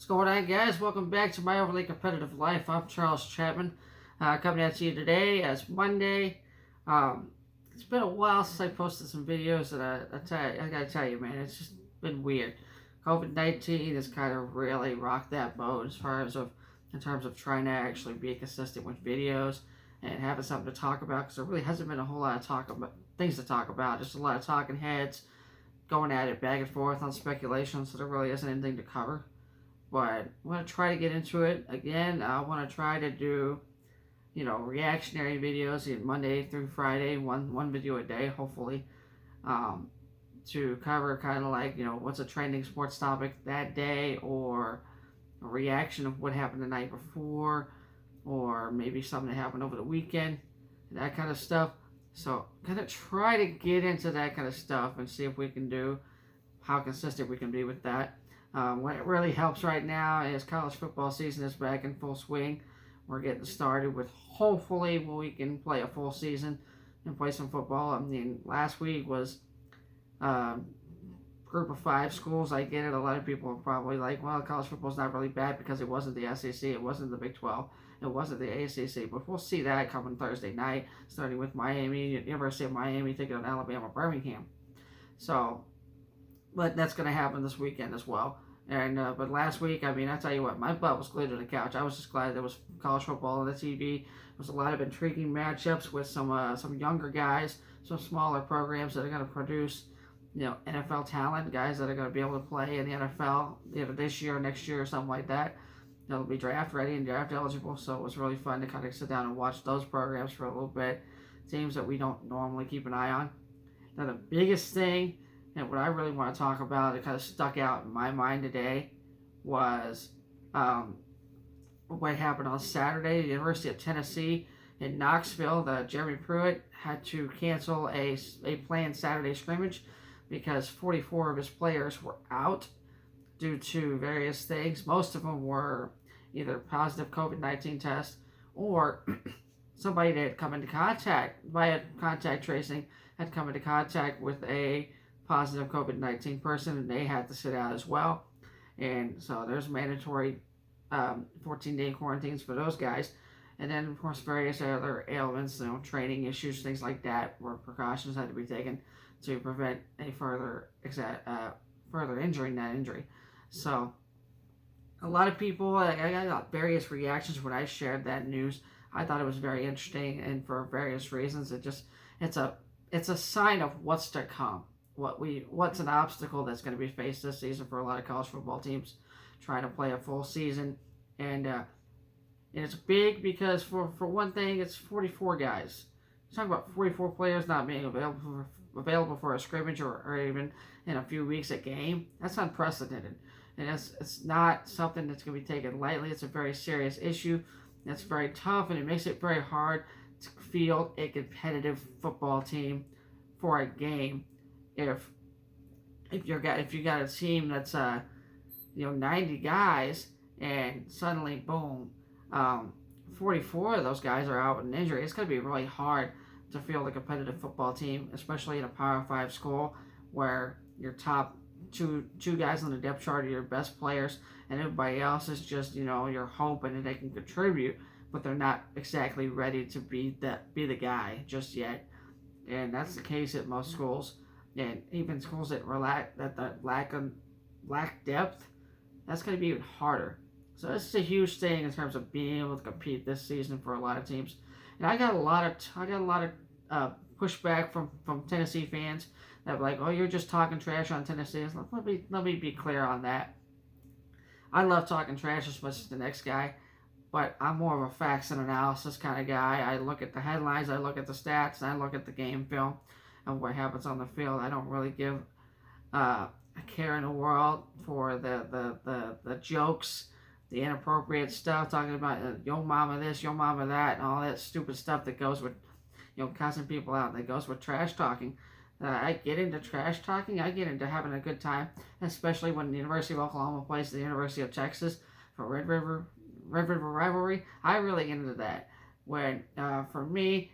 What's going on, guys? Welcome back to my overly competitive life. I'm Charles Chapman, coming at you today as Monday. It's been a while since I posted some videos, and I gotta tell you, man, it's just been weird. COVID-19 has kind of really rocked that boat in terms of trying to actually be consistent with videos and having something to talk about, because there really hasn't been a whole lot of things to talk about. Just a lot of talking heads going at it back and forth on speculation, so there really isn't anything to cover. But I want to try to get into it again. I want to try to do, reactionary videos Monday through Friday, one video a day, hopefully, to cover kind of like, what's a trending sports topic that day, or a reaction of what happened the night before, or maybe something that happened over the weekend, that kind of stuff. So I'm going to try to get into that kind of stuff and see if we can do, how consistent we can be with that. What really helps right now is college football season is back in full swing. We're getting started with, hopefully we can play a full season and play some football. I mean, last week was group of 5 schools. I get it. A lot of people are probably like, well, college football's not really bad because it wasn't the SEC, it wasn't the Big 12, it wasn't the ACC. But we'll see that coming Thursday night, starting with Miami, University of Miami taking on Alabama Birmingham. So, but that's going to happen this weekend as well. And but last week, I mean, I tell you what, my butt was glued to the couch. I was just glad there was college football on the TV. There was a lot of intriguing matchups with some younger guys, some smaller programs that are going to produce, NFL talent, guys that are going to be able to play in the NFL, this year or next year or something like that. They'll be draft ready and draft eligible. So it was really fun to kind of sit down and watch those programs for a little bit. Teams that we don't normally keep an eye on. Now the biggest thing, and what I really want to talk about, it kind of stuck out in my mind today, was what happened on Saturday. The University of Tennessee in Knoxville, Jeremy Pruitt had to cancel a planned Saturday scrimmage because 44 of his players were out due to various things. Most of them were either positive COVID-19 tests or somebody that had come into contact, via contact tracing, had come into contact with a positive COVID-19 person, and they had to sit out as well. And so there's mandatory 14-day quarantines for those guys. And then, of course, various other ailments, training issues, things like that, where precautions had to be taken to prevent a further injuring that injury. So a lot of people, I got various reactions when I shared that news. I thought it was very interesting, and for various reasons, it's a sign of what's to come. What's an obstacle that's going to be faced this season for a lot of college football teams trying to play a full season. And it's big because for one thing, it's 44 guys. You're talking about 44 players not being available for a scrimmage or even in a few weeks a game. That's unprecedented. And it's not something that's going to be taken lightly. It's a very serious issue. It's very tough, and it makes it very hard to field a competitive football team for a game. If you got a team that's 90 guys, and suddenly boom, 44 of those guys are out with an injury, it's going to be really hard to field a competitive football team, especially in a Power 5 school where your top two guys on the depth chart are your best players, and everybody else is just you're hoping that they can contribute, but they're not exactly ready to be the guy just yet. And that's the case at most schools. And even schools that lack depth, that's going to be even harder. So this is a huge thing in terms of being able to compete this season for a lot of teams. And I got a lot of pushback from Tennessee fans that were like, "Oh, you're just talking trash on Tennessee." Let me be clear on that. I love talking trash as much as the next guy, but I'm more of a facts and analysis kind of guy. I look at the headlines, I look at the stats, and I look at the game film and what happens on the field. I don't really give a care in the world for the jokes, the inappropriate stuff, talking about yo mama this, yo mama that, and all that stupid stuff that goes with cussing people out, that goes with trash talking. I get into trash talking. I get into having a good time, especially when the University of Oklahoma plays the University of Texas for Red River rivalry. I really get into that. When for me,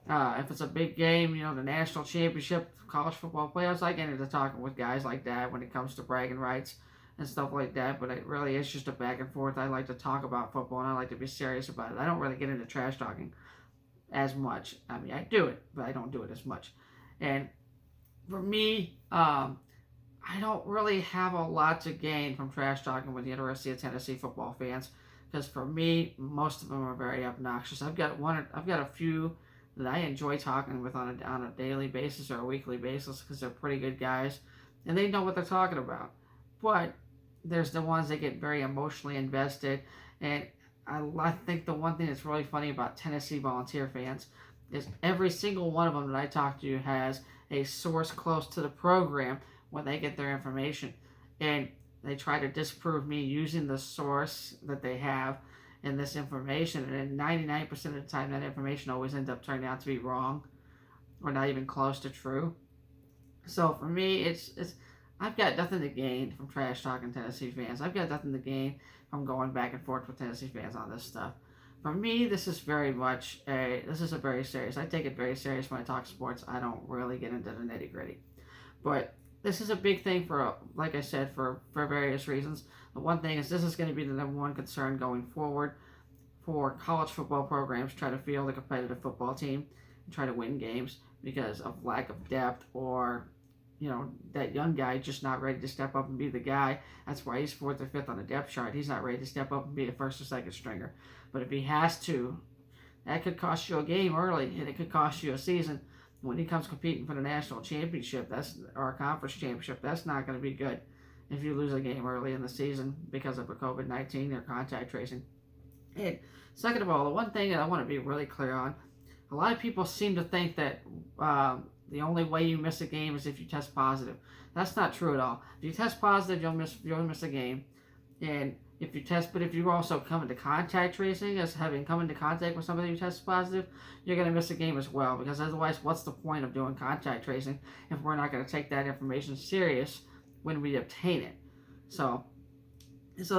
if it's a big game, the national championship, college football playoffs, I get into talking with guys like that when it comes to bragging rights and stuff like that, but it really is just a back and forth. I like to talk about football, and I like to be serious about it. I don't really get into trash talking as much. I mean, I do it, but I don't do it as much. And for me, I don't really have a lot to gain from trash talking with the University of Tennessee football fans, because for me, most of them are very obnoxious. I've got a few that I enjoy talking with on a daily basis or a weekly basis because they're pretty good guys, and they know what they're talking about. But there's the ones that get very emotionally invested, and I think the one thing that's really funny about Tennessee Volunteer fans is every single one of them that I talk to has a source close to the program when they get their information, and they try to disprove me using the source that they have in this information, and 99% of the time that information always ends up turning out to be wrong or not even close to true. So for me, it's I've got nothing to gain from trash talking Tennessee fans. I've got nothing to gain from going back and forth with Tennessee fans on this stuff. For me, this is a very serious. I take it very serious when I talk sports. I don't really get into the nitty gritty, but this is a big thing like I said, for various reasons. The one thing is this is going to be the number one concern going forward for college football programs try to field a competitive football team and try to win games because of lack of depth, or that young guy just not ready to step up and be the guy. That's why he's 4th or 5th on the depth chart. He's not ready to step up and be a 1st or 2nd stringer. But if he has to, that could cost you a game early, and it could cost you a season. When he comes competing for the national championship, or a conference championship, that's not going to be good if you lose a game early in the season because of a COVID-19 or contact tracing. And second of all, the one thing that I want to be really clear on, a lot of people seem to think that the only way you miss a game is if you test positive. That's not true at all. If you test positive, you'll miss a game. And if you also come into contact tracing as having come into contact with somebody who tests positive, you're going to miss a game as well, because otherwise, what's the point of doing contact tracing if we're not going to take that information serious when we obtain it? So there's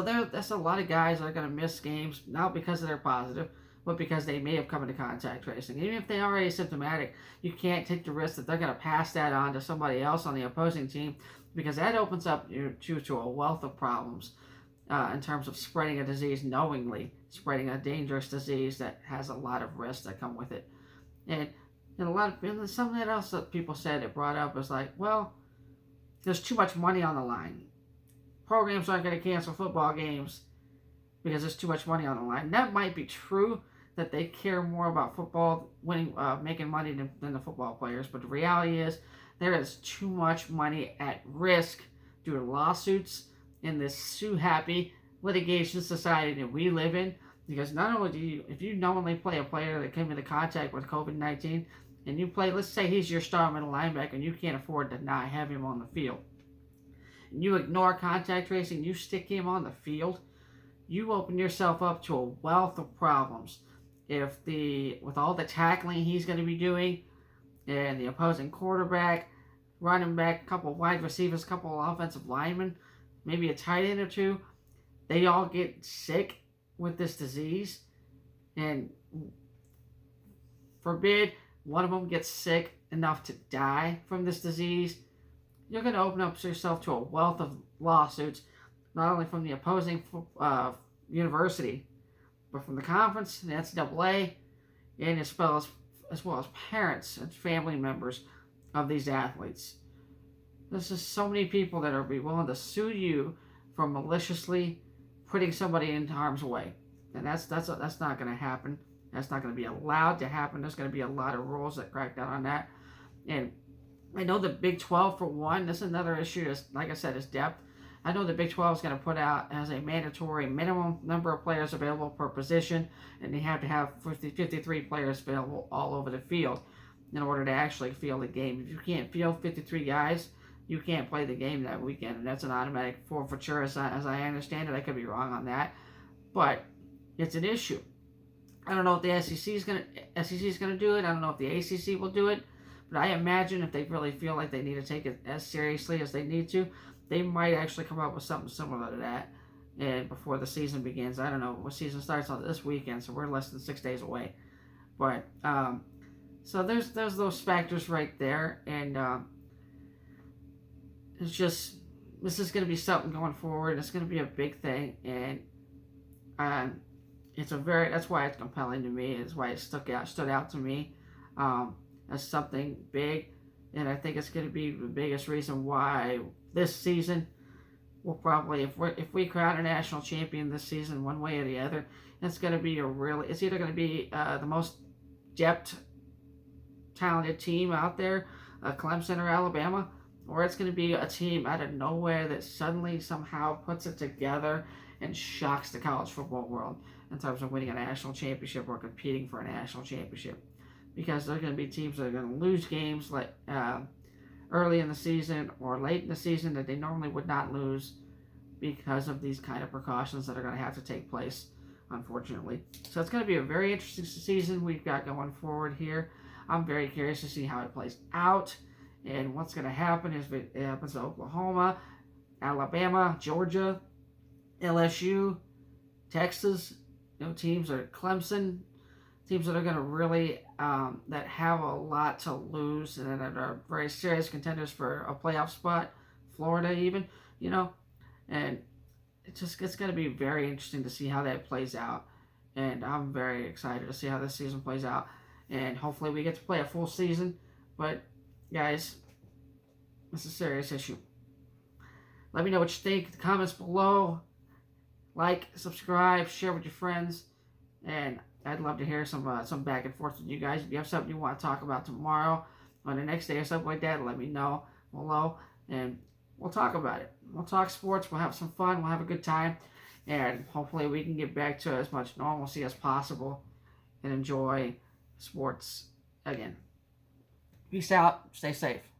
a lot of guys that are going to miss games, not because they're positive, but because they may have come into contact tracing. Even if they are asymptomatic, you can't take the risk that they're going to pass that on to somebody else on the opposing team, because that opens up you to a wealth of problems in terms of spreading a disease knowingly, spreading a dangerous disease that has a lot of risks that come with it. And something else that people said it brought up was like, well, there's too much money on the line. Programs aren't going to cancel football games because there's too much money on the line. That might be true, that they care more about football winning, making money than the football players. But the reality is there is too much money at risk due to lawsuits in this sue-happy litigation society that we live in. Because not only if you knowingly play a player that came into contact with COVID-19, and you play, let's say he's your star middle linebacker, and you can't afford to not have him on the field, and you ignore contact tracing, you stick him on the field, you open yourself up to a wealth of problems. With all the tackling he's going to be doing, and the opposing quarterback, running back, a couple wide receivers, a couple offensive linemen, maybe a tight end or two, they all get sick with this disease, and forbid one of them gets sick enough to die from this disease, you're going to open up yourself to a wealth of lawsuits, not only from the opposing university, but from the conference, the NCAA, and as well as parents and family members of these athletes. There's just so many people that are willing to sue you for maliciously putting somebody in harm's way, and that's not going to happen. That's not going to be allowed to happen. There's going to be a lot of rules that crack down on that. And I know the Big 12, for one, this is another issue, like I said, is depth. I know the Big 12 is going to put out as a mandatory minimum number of players available per position, and they have to have 53 players available all over the field in order to actually field a game. If you can't field 53 guys, you can't play the game that weekend, and that's an automatic forfeiture as I understand it. I could be wrong on that, but it's an issue. I don't know if the SEC is going to do it. I don't know if the ACC will do it, but I imagine if they really feel like they need to take it as seriously as they need to, they might actually come up with something similar to that, and before the season begins. I don't know. The season starts on this weekend, so we're less than 6 days away. But so there's those factors right there, and it's just this is going to be something going forward. It's going to be a big thing, and that's why it's compelling to me. It's why it stood out to me as something big, and I think it's going to be the biggest reason why this season we'll probably, if we crown a national champion this season, one way or the other, it's going to be it's either going to be the most depth, talented team out there, Clemson or Alabama, or it's going to be a team out of nowhere that suddenly somehow puts it together and shocks the college football world in terms of winning a national championship or competing for a national championship. Because there are going to be teams that are going to lose games like early in the season or late in the season that they normally would not lose because of these kind of precautions that are going to have to take place, unfortunately. So it's going to be a very interesting season we've got going forward here. I'm very curious to see how it plays out and what's going to happen if it happens to Oklahoma, Alabama, Georgia, LSU, Texas, teams are Clemson, teams that are going to really, that have a lot to lose and that are very serious contenders for a playoff spot, Florida even, and it's going to be very interesting to see how that plays out. And I'm very excited to see how this season plays out. And hopefully we get to play a full season. But, guys, it's a serious issue. Let me know what you think in the comments below. Like, subscribe, share with your friends. And I'd love to hear some back and forth with you guys. If you have something you want to talk about tomorrow or the next day or something like that, let me know below. And we'll talk about it. We'll talk sports. We'll have some fun. We'll have a good time. And hopefully we can get back to as much normalcy as possible and enjoy sports again. Peace out. Stay safe.